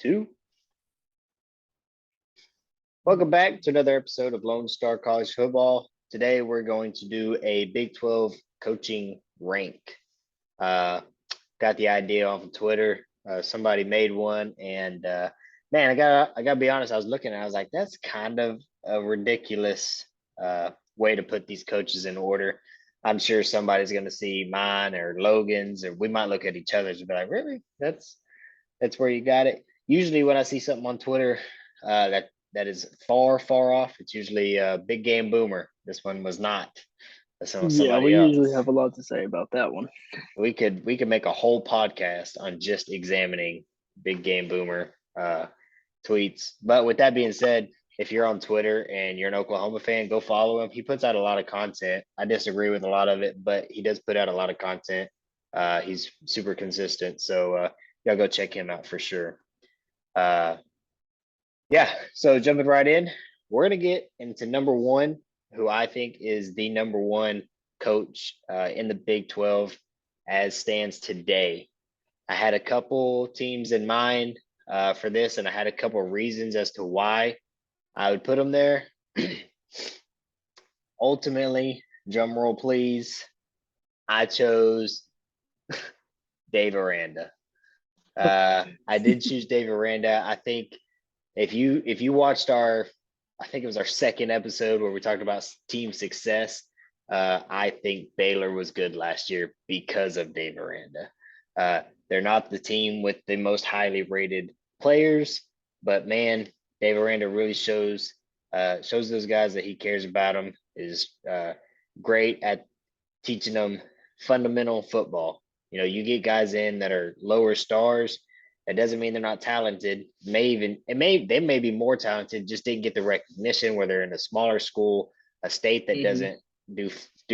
Two. Welcome back to another episode of Lone Star College Football. Today we're going to do a Big 12 coaching rank. Got the idea off of Twitter. Somebody made one, and man, I gotta be honest. I was looking, and I was like, that's kind of a ridiculous way to put these coaches in order. I'm sure somebody's going to see mine or Logan's, or we might look at each other's and be like, really? That's where you got it. Usually, when I see something on Twitter that is far off, it's usually a Big Game Boomer. This one was not. That's Yeah, somebody we else. usually have a lot to say about that one. We could make a whole podcast on just examining Big Game Boomer tweets. But with that being said, if you're on Twitter and you're an Oklahoma fan, go follow him. He puts out a lot of content. I disagree with a lot of it, but he does put out a lot of content. He's super consistent. So y'all go check him out for sure. Yeah, so jumping right in, we're going to get into number one, who I think is the number one coach in the Big 12 as stands today. I had a couple teams in mind for this, and I had a couple reasons as to why I would put them there. Ultimately, drum roll please, I chose Dave Aranda. I did choose Dave Aranda. I think if you watched I think it was our second episode where we talked about team success. I think Baylor was good last year because of Dave Aranda. They're not the team with the most highly rated players, but man, Dave Aranda really shows those guys that he cares about them. Is great at teaching them fundamental football. You know, you get guys in that are lower stars. That doesn't mean they're not talented. They may be more talented, just didn't get the recognition where they're in a smaller school, a state that doesn't do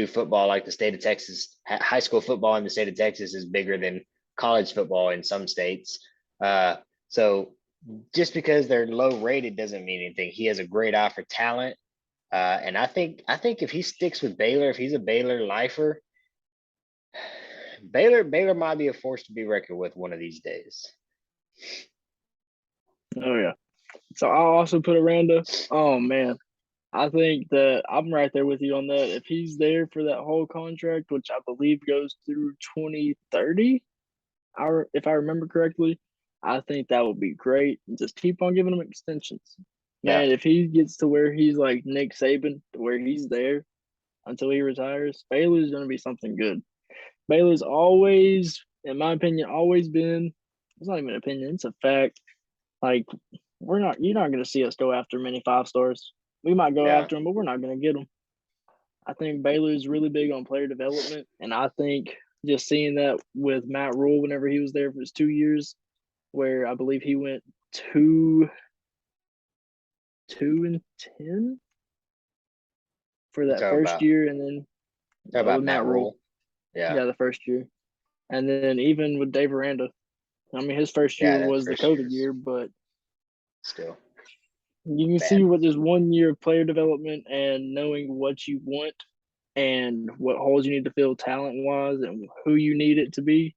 football like the state of Texas. High school football in the state of Texas is bigger than college football in some states. So just because they're low rated doesn't mean anything. He has a great eye for talent. And I think if he sticks with Baylor, if he's a Baylor lifer, Baylor might be a force to be reckoned with one of these days. Oh yeah. So I'll also put Aranda. Oh man, I think that I'm right there with you on that. If he's there for that whole contract, which I believe goes through 2030, if I remember correctly, I think that would be great. Just keep on giving him extensions. Man, Yeah. if he gets to where he's like Nick Saban, to where he's there until he retires, Baylor's going to be something good. Baylor's always, in my opinion, always been. It's not even an opinion; it's a fact. Like you're not going to see us go after many 5 stars. We might go Yeah. after them, but we're not going to get them. I think Baylor is really big on player development, and I think just seeing that with Matt Rule whenever he was there for his 2 years, where I believe he went 2-10 for that first year, and then about Matt Rule. Yeah, the first year, and then even with Dave Aranda, I mean his first year was the COVID year, but still you can see with this 1 year of player development and knowing what you want and what holes you need to fill talent wise and who you need it to be.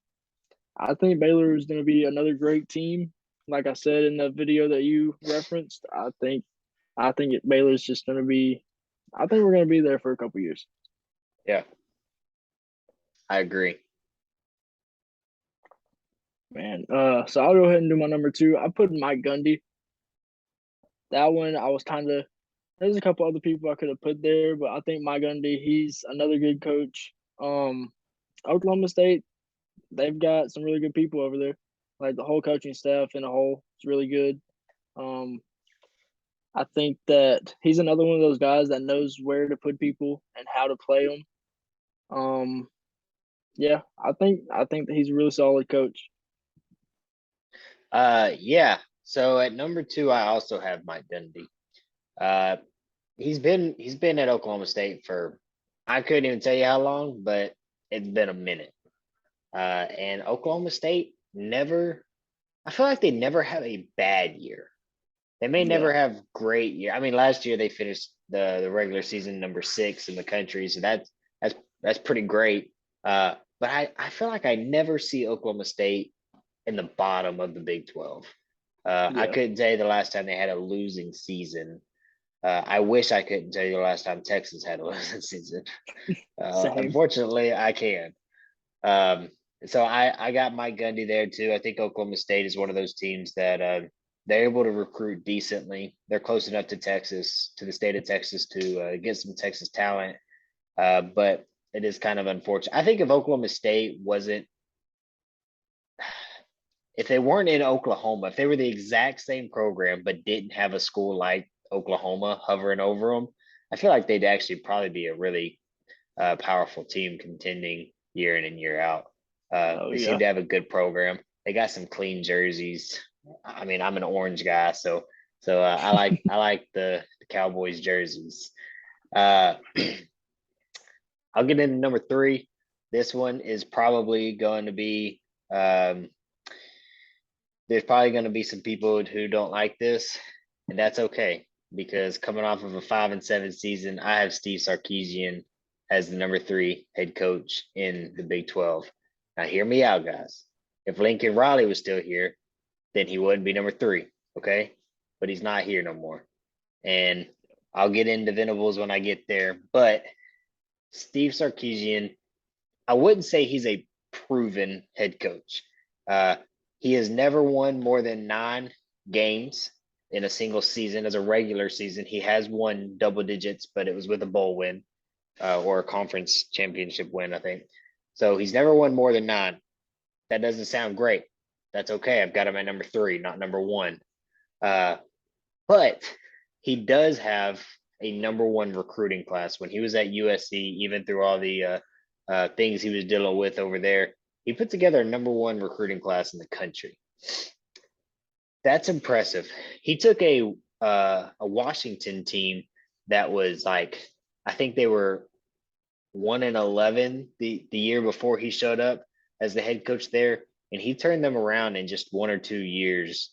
I think Baylor is going to be another great team. Like I said in the video that you referenced, I think Baylor's just going to be. I think we're going to be there for a couple years. Yeah, I agree. Man, so I'll go ahead and do my number two. I put Mike Gundy. That one I was kind of. There's a couple other people I could have put there, but I think Mike Gundy, he's another good coach. Oklahoma State, they've got some really good people over there. Like the whole coaching staff in a whole is really good. I think that he's another one of those guys that knows where to put people and how to play them. Yeah, I think that he's a really solid coach. Yeah. So at number two, I also have Mike Gundy. He's been at Oklahoma State for, I couldn't even tell you how long, but it's been a minute. And Oklahoma State I feel like they never have a bad year. They may never have great year. I mean, last year they finished the regular season number 6 in the country, so that's pretty great. But I feel like I never see Oklahoma State in the bottom of the Big 12. I Yeah. couldn't tell you the last time they had a losing season. I wish I couldn't tell you the last time Texas had a losing season. Same. Unfortunately, I can. Um, so I got Mike Gundy there too. I think Oklahoma State is one of those teams that they're able to recruit decently. They're close enough to Texas, to the state of Texas, to get some Texas talent. But it is kind of unfortunate. I think if Oklahoma State wasn't, if they weren't in Oklahoma, if they were the exact same program but didn't have a school like Oklahoma hovering over them, I feel like they'd actually probably be a really powerful team contending year in and year out. Oh They yeah. seem to have a good program. They got some clean jerseys. I mean, I'm an orange guy, so I like the Cowboys jerseys. Uh, I'll get into number three. This one is probably going to be. There's probably going to be some people who don't like this, and that's okay because coming off of a 5-7 season, I have Steve Sarkisian as the number three head coach in the Big 12. Now, hear me out, guys. If Lincoln Riley was still here, then he wouldn't be number three, okay? But he's not here no more. And I'll get into Venables when I get there. But Steve Sarkisian, I wouldn't say he's a proven head coach. Uh, he has never won more than 9 games in a single season as a regular season. He has won double digits, but it was with a bowl win or a conference championship win, I think. So he's never won more than 9. That doesn't sound great. That's okay. I've got him at number three, not number one. Uh, but he does have a number one recruiting class. When he was at USC, even through all the things he was dealing with over there, he put together a number one recruiting class in the country. That's impressive. He took a Washington team that was like, I think they were 1-11 the year before he showed up as the head coach there, and he turned them around in just 1 or 2 years.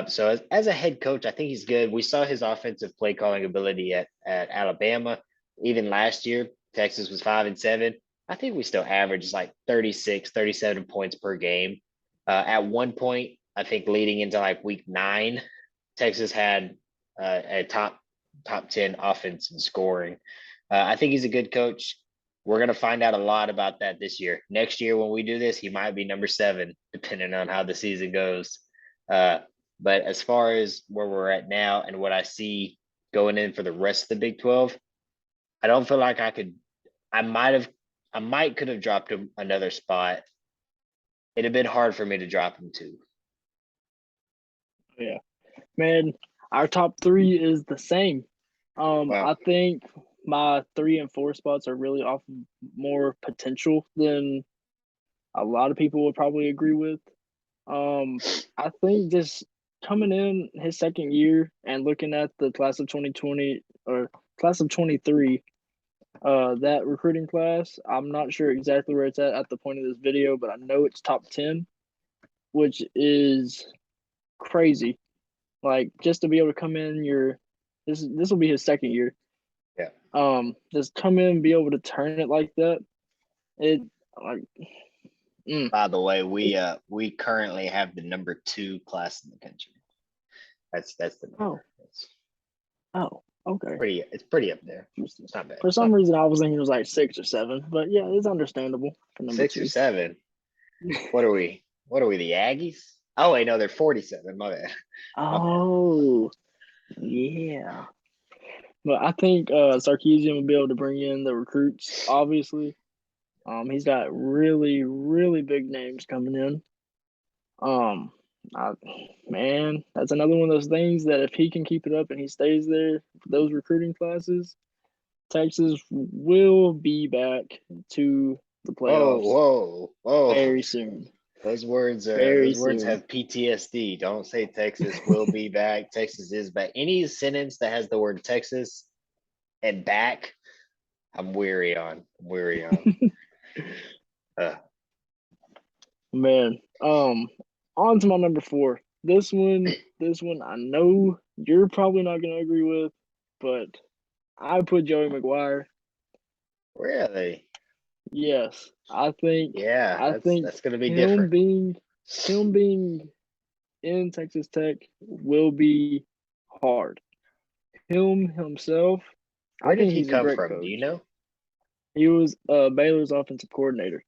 So as a head coach, I think he's good. We saw his offensive play calling ability at Alabama. Even last year, Texas was 5-7. I think we still averaged like 36, 37 points per game. At one point, I think leading into like week 9, Texas had a top 10 offense in scoring. I think he's a good coach. We're going to find out a lot about that this year. Next year, when we do this, he might be number 7, depending on how the season goes. But as far as where we're at now and what I see going in for the rest of the Big 12, I don't feel like I could. I might could have dropped him another spot. It'd have been hard for me to drop him too. Yeah. Man, our top three is the same. Well, I think my 3 and 4 spots are really off more potential than a lot of people would probably agree with. I think just coming in his second year and looking at the class of 2020 or class of 23, that recruiting class, I'm not sure exactly where it's at the point of this video, but I know it's top 10, which is crazy. Like just to be able to come in this will be his second year. yeah. Just come in and be able to turn it like that. It like mm, By the way, it, we currently have the number 2 class in the country. That's the oh number. okay. It's pretty up there. It's not bad. For It's some not reason, I was thinking it was like 6 or 7, but yeah, it's understandable for number 6 or 2. 7. What are we? What are we? The Aggies? Oh wait, no, they're 47. My bad. My bad. Oh yeah, but I think Sarkeesian will be able to bring in the recruits. Obviously, he's got really really big names coming in. Um, I, man, that's another one of those things that if he can keep it up and he stays there for those recruiting classes, Texas will be back to the Whoa, playoffs whoa, whoa. very soon. Very Those words soon. have PTSD. Don't say Texas will be back. Texas is back. Any sentence that has the word Texas and back, I'm weary on. I'm weary on. Uh, Man, on to my number 4. This one, I know you're probably not gonna agree with, but I put Joey McGuire. really? Yes, Yeah, I think that's gonna be him different. being him being in Texas Tech will be hard. Him himself, I Where did think he he's a come great from? Do you coach. know? He was Baylor's offensive coordinator.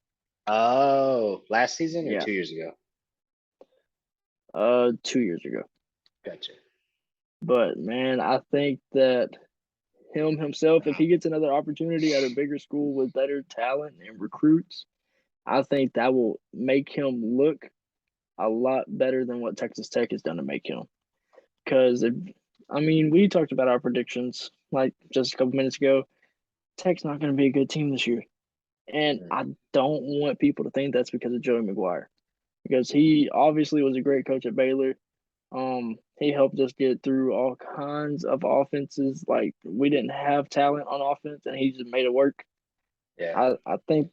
Oh, last season or Yeah, 2 years ago? 2 years ago. Gotcha. But man, I think that him himself, if he gets another opportunity at a bigger school with better talent and recruits, I think that will make him look a lot better than what Texas Tech has done to make him. Because, I mean, we talked about our predictions like just a couple minutes ago. Tech's not going to be a good team this year. And Mhm. I don't want people to think that's because of Joey McGuire, because he obviously was a great coach at Baylor. He helped us get through all kinds of offenses. Like we didn't have talent on offense, and he just made it work. Yeah. I think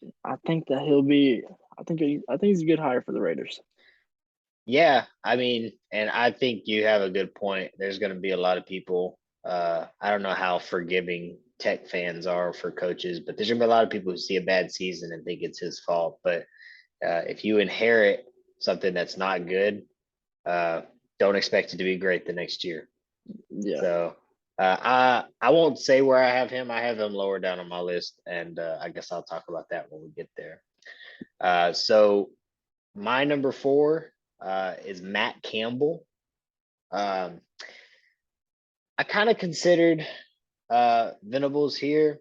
that he'll be. I think he's a good hire for the Raiders. Yeah, I mean, and I think you have a good point. There's going to be a lot of people. I don't know how forgiving Tech fans are for coaches, but there's going to be a lot of people who see a bad season and think it's his fault. But if you inherit something that's not good, uh, don't expect it to be great the next year. Yeah, So I won't say where I have him. I have him lower down on my list, and I guess I'll talk about that when we get there. So my number four is Matt Campbell. Um, I kind of considered Venables here,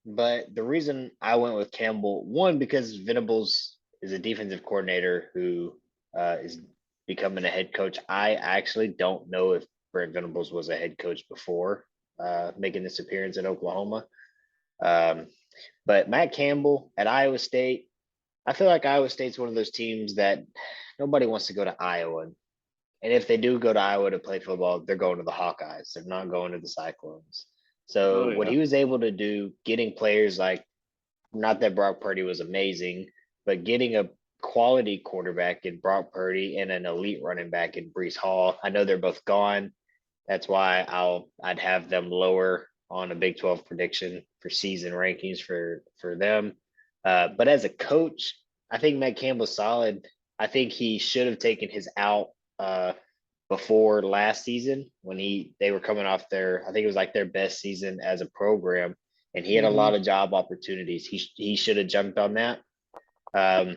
but the reason I went with Campbell, one, because Venables is a defensive coordinator who is becoming a head coach. I actually don't know if Brent Venables was a head coach before making this appearance at Oklahoma. Um, but Matt Campbell at Iowa State, I feel like Iowa State's one of those teams that nobody wants to go to Iowa. And if they do go to Iowa to play football, they're going to the Hawkeyes. They're not going to the Cyclones. So oh what yeah, he was able to do, getting players like, not that Brock Purdy was amazing, but getting a quality quarterback in Brock Purdy and an elite running back in Brees Hall. I know they're both gone. That's why I'd have them lower on a Big 12 prediction for season rankings for them. But as a coach, I think Matt Campbell's solid. I think he should have taken his out uh, before last season when they were coming off their, I think it was like their best season as a program, and he had a hmm lot of job opportunities. He should have jumped on that. Um,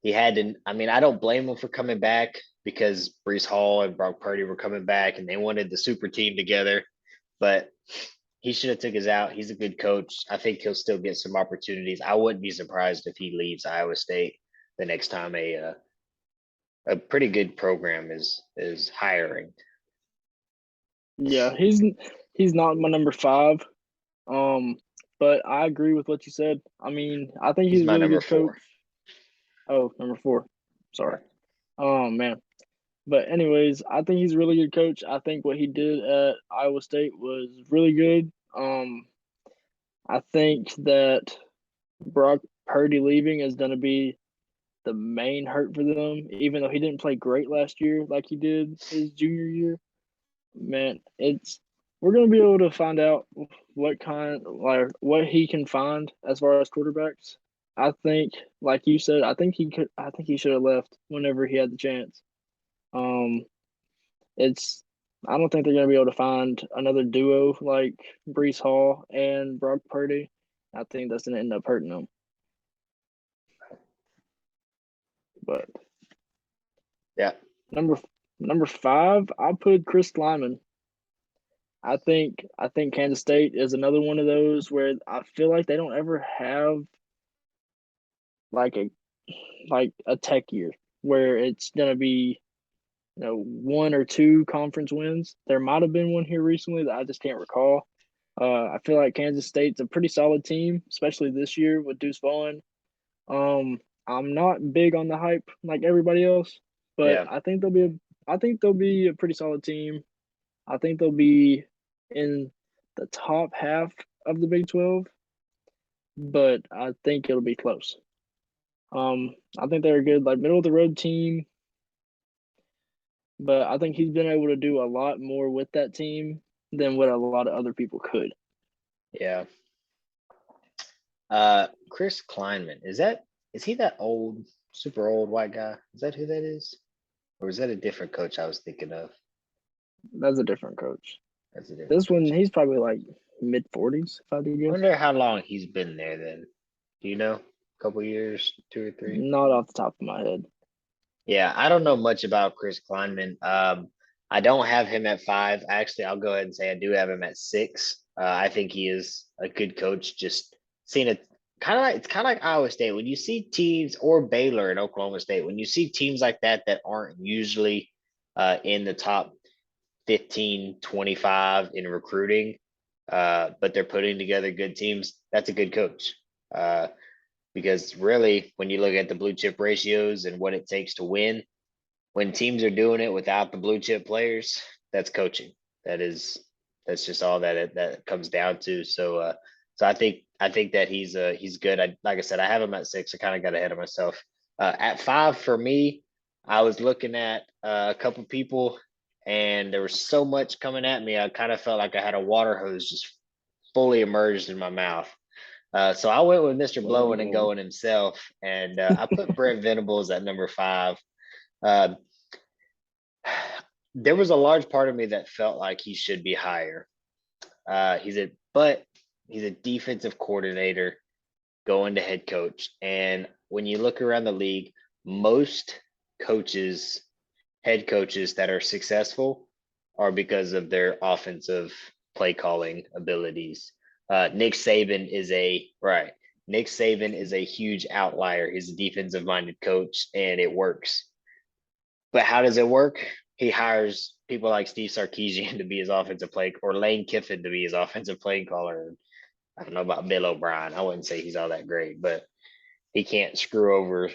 he had to. I mean, I don't blame him for coming back because Brees Hall and Brock Purdy were coming back, and they wanted the super team together. But he should have took his out. He's a good coach. I think he'll still get some opportunities. I wouldn't be surprised if he leaves Iowa State the next time a pretty good program is hiring. yeah. He's not my number five. Um, but I agree with what you said. I mean, I think He's he's a my really number good coach. four. Oh, number four. Yeah. Sorry. Oh man. But anyways, I think he's a really good coach. I think what he did at Iowa State was really good. I think that Brock Purdy leaving is going to be the main hurt for them, even though he didn't play great last year like he did his junior year. Man, it's we're going to be able to find out what he can find as far as quarterbacks. I think, like you said, I think he should have left whenever he had the chance. Um, it's I don't think they're going to be able to find another duo like Brees Hall and Brock Purdy. I think that's going to end up hurting them. But Yeah. number number five, I put Chris Kleiman. I think Kansas State is another one of those where I feel like they don't ever have like a Tech year where it's going to be one or two conference wins. There might have been one here recently that I just can't recall. I feel like Kansas State's a pretty solid team, especially this year with Deuce Vaughn. I'm not big on the hype like everybody else, but Yeah. I think they'll be a pretty solid team. I think they'll be in the top half of the Big 12, but I think it'll be close. I think they're a good like middle of the road team, but I think he's been able to do a lot more with that team than what a lot of other people could. Yeah. Chris Kleinman, is he that old, super old white guy? Is that who that is? Or was that a different coach I was thinking of? That's a different coach. That's a different This one, coach. he's probably like mid-40s, if I had to I guess. wonder how long he's been there then. Do you know? A couple years, 2 or 3? Not off the top of my head. Yeah, I don't know much about Chris Kleinman. I don't have him at 5. Actually, I'll go ahead and say I do have him at 6. I think he is a good coach. Just seeing it it's kind of like Iowa State. When you see teams or Baylor and Oklahoma State, when you see teams like that aren't usually in the top 15, 25 in recruiting, but they're putting together good teams, that's a good coach. Because really, when you look at the blue chip ratios and what it takes to win, when teams are doing it without the blue chip players, that's coaching. That's just all that comes down to. So I think that he's good. Like I said, I have him at 6. I kind of got ahead of myself. At 5 for me, I was looking at a couple people, and there was so much coming at me. I kind of felt like I had a water hose just fully immersed in my mouth. So I went with Mr. Blowing and Going himself, and I put Brent Venables at number 5. Uh, there was a large part of me that felt like he should be higher. But he's a defensive coordinator going to head coach, and when you look around the league, most head coaches that are successful are because of their offensive play calling abilities. Nick Saban is a huge outlier. He's a defensive minded coach, and it works. But how does it work? He hires people like Steve Sarkisian to be his offensive play, or Lane Kiffin to be his offensive play caller. I don't know about Bill O'Brien. I wouldn't say he's all that great, but he can't screw over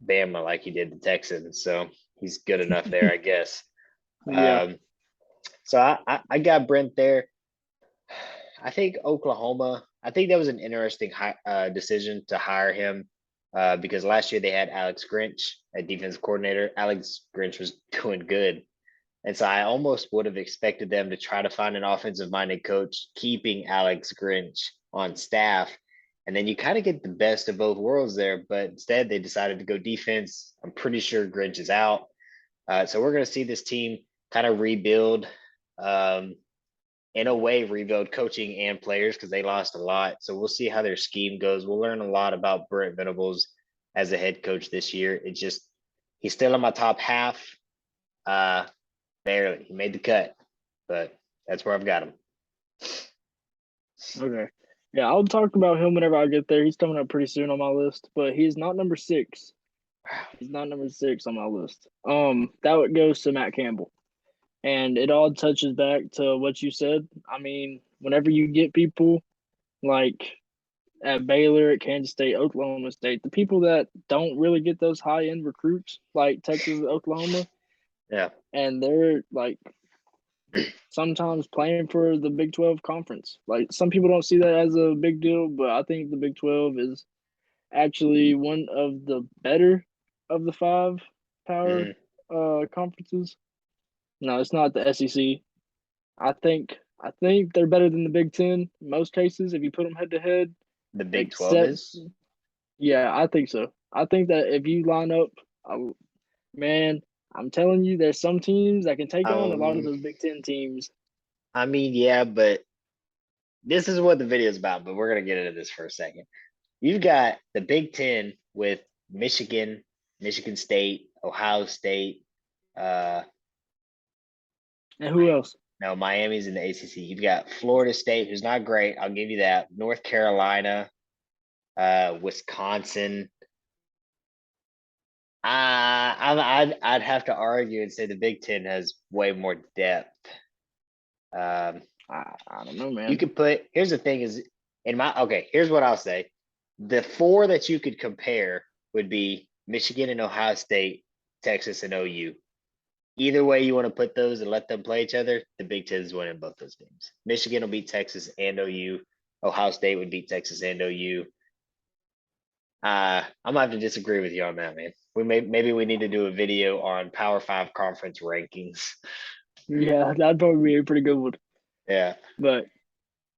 Bama like he did the Texans. So he's good enough there, I guess. Yeah. So I got Brent there. I think Oklahoma. I think that was an interesting decision to hire him because last year they had Alex Grinch, a defensive coordinator. Alex Grinch was doing good, and so I almost would have expected them to try to find an offensive-minded coach, keeping Alex Grinch on staff, and then you kind of get the best of both worlds there. But instead, they decided to go defense. I'm pretty sure Grinch is out, so we're going to see this team kind of rebuild. In a way, rebuild coaching and players because they lost a lot. So we'll see how their scheme goes. We'll learn a lot about Brent Venables as a head coach this year. He's still in my top half. Barely. He made the cut, but that's where I've got him. Okay. Yeah, I'll talk about him whenever I get there. He's coming up pretty soon on my list, but he's not number 6. He's not number 6 on my list. That goes to Matt Campbell. And it all touches back to what you said. I mean, whenever you get people like at Baylor, at Kansas State, Oklahoma State, the people that don't really get those high end recruits like Texas, Oklahoma, Yeah. and they're like sometimes playing for the Big 12 conference. Like some people don't see that as a big deal, but I think the Big 12 is actually one of the better of the 5 power conferences. No, it's not the SEC. I think they're better than the Big 10 in most cases if you put them head to head. The Big 12 Except, is? yeah, I think so. I think that if you line up, man, I'm telling you, there's some teams that can take on a lot of Um, those Big 10 teams. I mean, yeah, but this is what the video is about, but we're going to get into this for a second. You've got the Big 10 with Michigan, Michigan State, Ohio State, And who else? no, Miami's in the ACC. You've got Florida State, who's not great. I'll give you that. North Carolina, Wisconsin. I'd have to argue and say the Big 10 has way more depth. I don't know, man. You could put. Here's the thing: is here's what I'll say. The 4 that you could compare would be Michigan and Ohio State, Texas and OU. Either way you want to put those and let them play each other, the Big Ten is winning both those games. Michigan will beat Texas and OU. Ohio State would beat Texas and OU. I'm gonna have to disagree with you on that, man. Maybe we need to do a video on Power 5 conference rankings. Yeah, that'd probably be a pretty good one. Yeah. But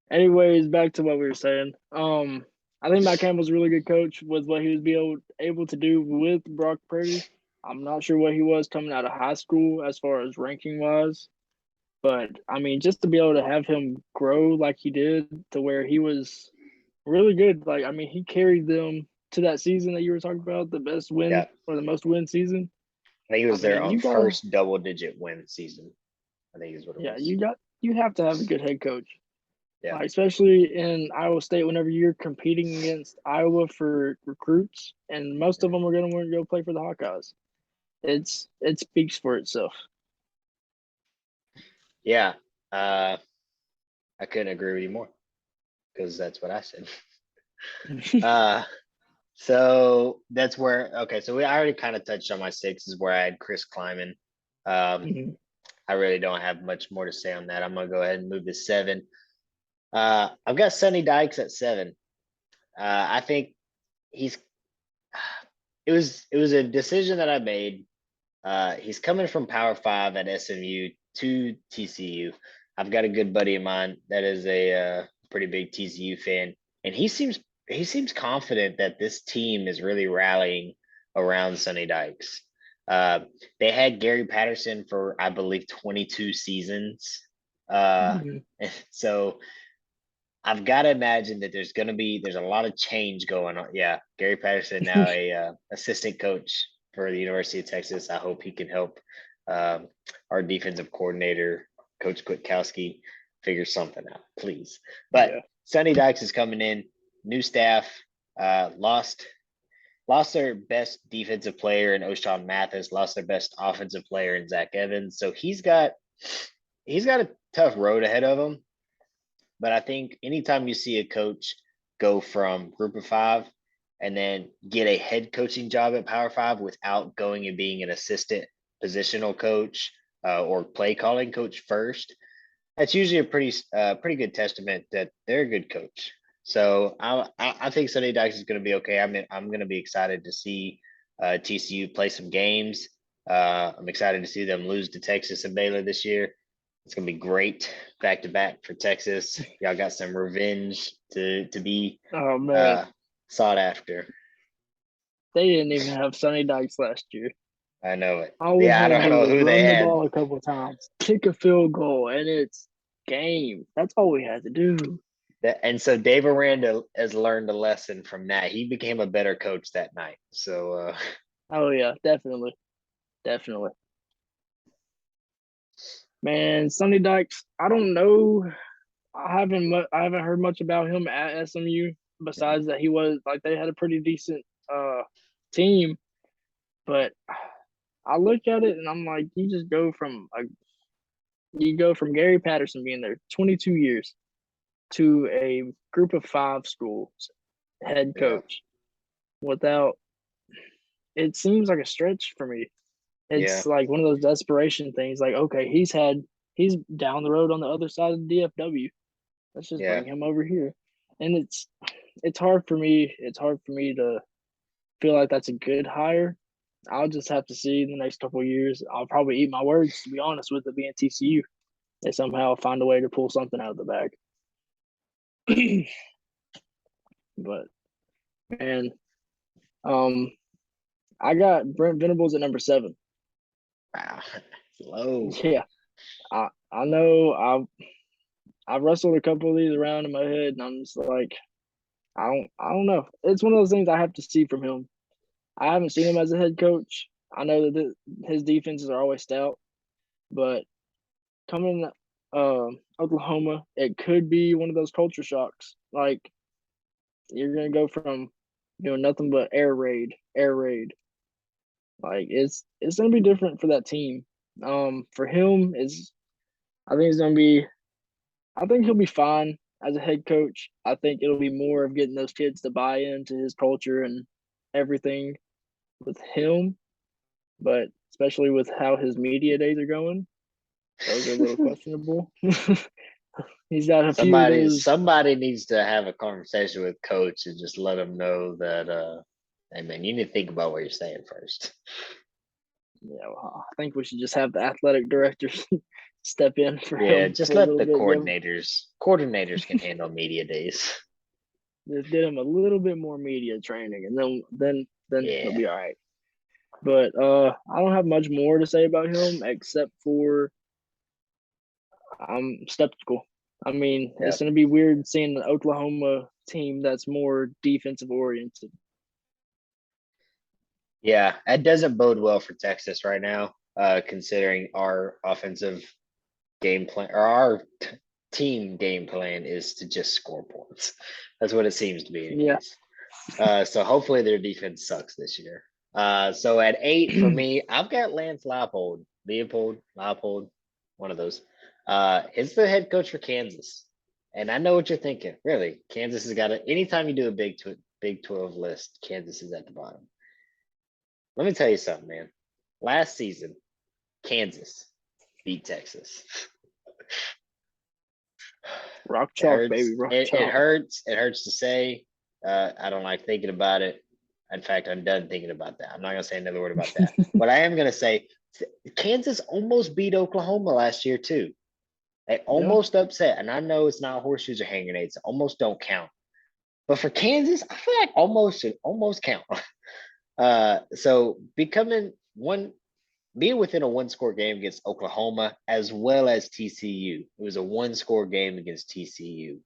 anyways, back to what we were saying. I think Matt Campbell's a really good coach with what he was able to do with Brock Purdy. I'm not sure what he was coming out of high school as far as ranking wise, but I mean, just to be able to have him grow like he did to where he was really good. Like, I mean, he carried them to that season that you were talking about, the best win Yeah, or the most win season. I think it I was their mean, own first double-digit win season. I think is what it yeah, was. you have to have a good head coach. Yeah, Like, especially in Iowa State, whenever you're competing against Iowa for recruits, and most of them are going to want to go play for the Hawkeyes. It speaks for itself. yeah. I couldn't agree with you more because that's what I said. Uh, so that's where okay. So I already kind of touched on my six is where I had Chris Kleiman. Um, Mhm. I really don't have much more to say on that. I'm gonna go ahead and move to seven. I've got Sonny Dykes at seven. I think he's. It was a decision that I made. He's coming from Power Five at SMU to TCU. I've got a good buddy of mine that is a pretty big TCU fan, and he seems confident that this team is really rallying around Sonny Dykes. Uh, they had Gary Patterson for I believe 22 seasons. Uh, Mhm. so I've got to imagine that there's a lot of change going on. Yeah, Gary Patterson now a assistant coach for the University of Texas. I hope he can help our defensive coordinator, Coach Kwiatkowski, figure something out, please. But Yeah. Sonny Dykes is coming in, new staff, lost their best defensive player in O'Shawn Mathis, lost their best offensive player in Zach Evans. So he's got a tough road ahead of him. But I think anytime you see a coach go from group of five and then get a head coaching job at Power Five without going and being an assistant positional coach or play calling coach first, that's usually a pretty good testament that they're a good coach. So I think Sonny Dykes is going to be okay. I'm going to be excited to see TCU play some games. I'm excited to see them lose to Texas and Baylor this year. It's gonna be great back to back for Texas. Y'all got some revenge to be Oh man, uh, sought after. they didn't even have Sonny Dykes last year. I know it. All we Yeah, I had to don't do know was who they run the had. ball a couple of times, kick a field goal, and it's game. That's all we had to do. And so Dave Aranda has learned a lesson from that. He became a better coach that night. So Oh yeah, definitely, definitely. Man, Sonny Dykes. I don't know. I haven't heard much about him at SMU. Besides that, he was like they had a pretty decent team, but I look at it and I'm like, you go from Gary Patterson being there 22 years to a group of five schools head yeah, coach without. It seems like a stretch for me. yeah, It's like one of those desperation things. Like, okay, he's down the road on the other side of the DFW. Let's just yeah. bring him over here. And it's hard for me. It's hard for me to feel like that's a good hire. I'll just have to see in the next couple of years. I'll probably eat my words, to be honest, with it being TCU. They somehow find a way to pull something out of the bag. But man, um, I got Brent Venables at number 7. Wow, low. Yeah, I know I wrestled a couple of these around in my head, and I'm just like, I don't know. It's one of those things I have to see from him. I haven't seen him as a head coach. I know that his defenses are always stout, but coming Oklahoma, it could be one of those culture shocks. Like you're gonna go from doing nothing but air raid. Like it's gonna be different for that team. For him, is I think it's gonna be. I think he'll be fine as a head coach. I think it'll be more of getting those kids to buy into his culture and everything with him. But especially with how his media days are going, those are a little questionable. He's got a few of those. Somebody needs to have a conversation with coach and just let him know that hey man, you need to think about what you're saying first. Yeah, well, I think we should just have the athletic directors step in for Yeah, him just for a let little the bit. coordinators can handle media days. Just get him a little bit more media training, and then he'll Yeah. be all right. But I don't have much more to say about him except for I'm skeptical. I mean, Yeah. it's going to be weird seeing an Oklahoma team that's more defensive oriented. Yeah, that doesn't bode well for Texas right now, considering our offensive game plan or our team game plan is to just score points. That's what it seems to be, Yeah. anyways. So hopefully their defense sucks this year. So at 8 for me, I've got Lance Leopold, one of those. He's the head coach for Kansas, and I know what you're thinking. Really, Kansas has got to. Anytime you do a Big 12 list, Kansas is at the bottom. Let me tell you something, man. Last season, Kansas beat Texas. Rock It chalk, hurts. baby, rock It chalk. hurts. It hurts to say. I don't like thinking about it. In fact, I'm done thinking about that. I'm not gonna say another word about that. But I am gonna say Kansas almost beat Oklahoma last year too. They Yeah. almost upset, and I know it's not horseshoes or hand grenades. Almost don't count. But for Kansas, I feel like almost should almost count. So becoming one being within a one score game against Oklahoma as well as TCU. It was a one score game against TCU.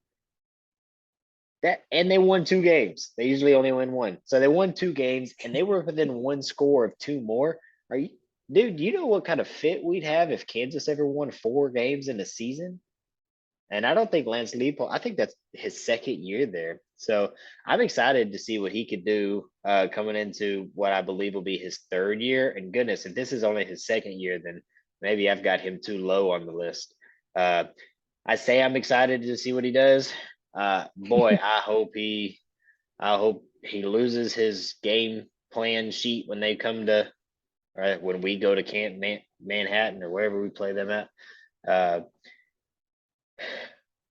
That and they won 2 games. They usually only win one. So they won 2 games and they were within one score of 2 more. Are you dude, you know what kind of fit we'd have if Kansas ever won 4 games in a season? And I don't think Lance Leopold, I think that's his second year there. So I'm excited to see what he could do coming into what I believe will be his third year. And goodness, if this is only his second year, then maybe I've got him too low on the list. Uh, I say I'm excited to see what he does. Boy, I hope he loses his game plan sheet when they come to, right, when we go to Manhattan or wherever we play them at. Uh,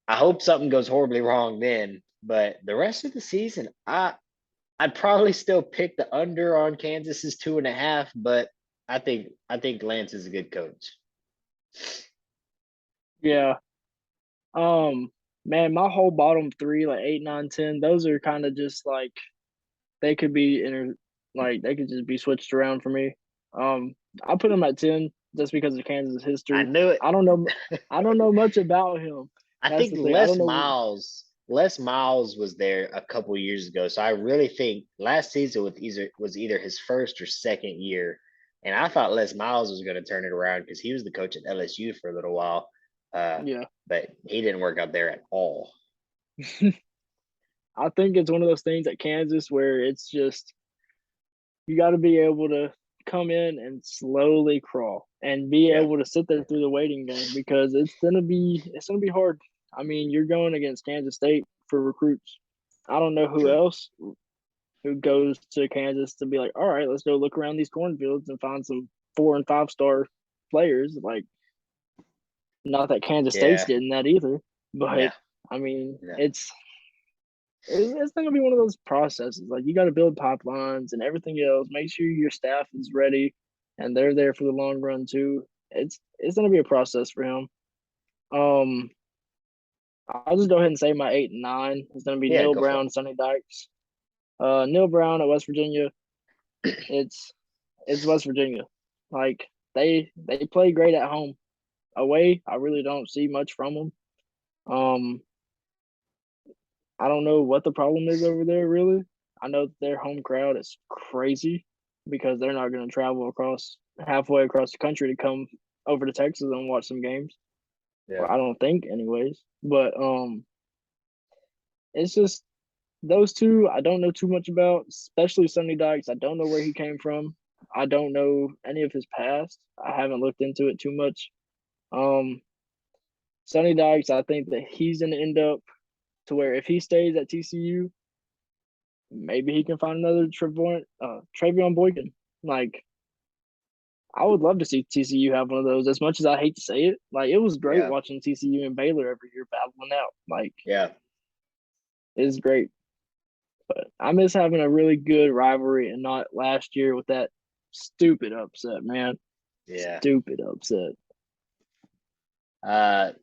I hope something goes horribly wrong then. But the rest of the season, I'd probably still pick the under on Kansas's 2.5. But I think Lance is a good coach. Yeah. Man, my whole bottom three, like 8, 9, 10, those are kind of just like they could be like they could just be switched around for me. I put him at 10 just because of Kansas I history. knew it. I don't know I don't know much about him. I That's think the thing. I don't know. Les Miles was there a couple years ago, so I really think last season was either his first or second year, and I thought Les Miles was going to turn it around because he was the coach at LSU for a little while, uh, Yeah. but he didn't work out there at all. I think it's one of those things at Kansas where it's just you got to be able to come in and slowly crawl and be Yeah, able to sit there through the waiting game because it's gonna be hard. I mean, you're going against Kansas State for recruits. I don't know who true. else who goes to Kansas to be like, all right, let's go look around these cornfields and find some 4 and 5 star players. Like, not that Kansas State's Yeah, getting that either, but no, I mean, no. it's going to be one of those processes. Like you got to build pipelines and everything else. Make sure your staff is ready and they're there for the long run too. It's going to be a process for him. Um, I'll just go ahead and say my 8 and 9 is going to be Yeah, Neil go for it. Brown, Sonny Dykes. Neil Brown at West Virginia. It's it's West Virginia. Like they play great at home. Away, I really don't see much from them. Um, I don't know what the problem is over there, really. I know their home crowd is crazy because they're not going to travel across halfway across the country to come over to Texas and watch some games. Yeah, Or I don't think, anyways. But it's just those two I don't know too much about, especially Sonny Dykes. I don't know where he came from. I don't know any of his past. I haven't looked into it too much. Um, Sonny Dykes, I think that he's going to end up to where if he stays at TCU, maybe he can find another Travion Boykin. Like, I would love to see TCU have one of those. As much as I hate to say it, like it was great yeah, watching TCU and Baylor every year battling out. Like, yeah, it's great. But I miss having a really good rivalry and not last year with that stupid upset, man. yeah. Stupid upset.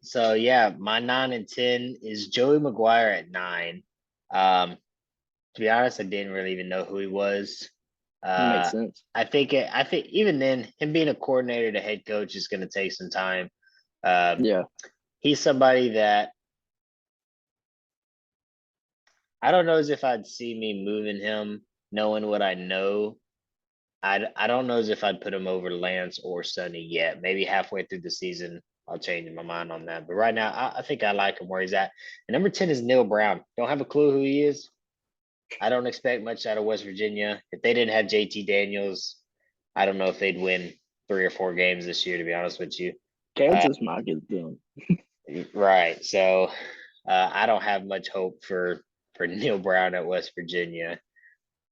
So yeah, my 9 and 10 is Joey McGuire at 9. To be honest, I didn't really even know who he was. Makes sense. I think even then, him being a coordinator to head coach is going to take some time. Yeah. He's somebody that I don't know as if I'd see me moving him, knowing what I know. I don't know as if I'd put him over Lance or Sonny yet. Maybe halfway through the season, I'll change my mind on that. But right now, I think I like him where he's at. And number 10 is Neil Brown. Don't have a clue who he is. I don't expect much out of West Virginia. If they didn't have JT Daniels, I don't know if they'd win 3 or 4 games this year, to be honest with you. Kansas might get it done. Right. So I don't have much hope for Neil Brown at West Virginia.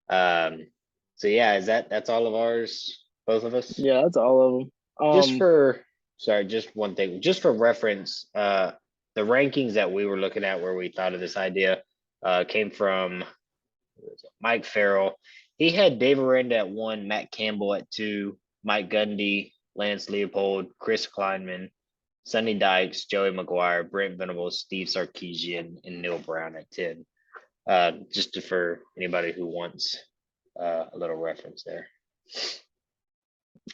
So yeah, that's all of ours, both of us? Yeah, that's all of them. Just one thing, just for reference, the rankings that we were looking at where we thought of this idea came from Mike Farrell. He had Dave Aranda at 1, Matt Campbell at 2, Mike Gundy, Lance Leopold, Chris Kleinman, Sonny Dykes, Joey McGuire, Brent Venables, Steve Sarkeesian, and Neil Brown at 10. Just for anybody who wants a little reference there.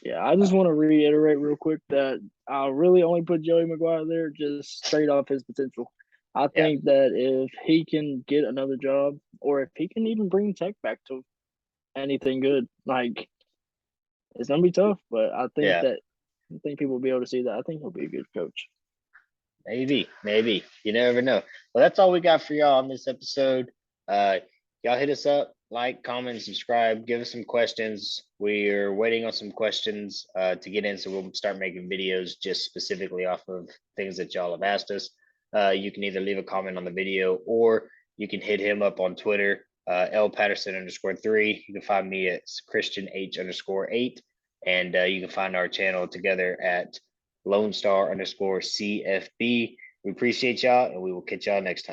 Yeah, I just want to reiterate real quick that I really only put Joey McGuire there just straight off his potential. I think that if he can get another job, or if he can even bring Tech back to anything good, like it's gonna be tough. But I think people will be able to see that. I think he'll be a good coach. Maybe. You never know. Well, that's all we got for y'all on this episode. Y'all hit us up, like, comment, subscribe, give us some questions. We're waiting on some questions to get in, so we'll start making videos just specifically off of things that y'all have asked us. You can either leave a comment on the video or you can hit him up on Twitter, LPatterson_3. You can find me at Christian_H_8. And you can find our channel together at Lone Star_CFB. We appreciate y'all, and we will catch y'all next time.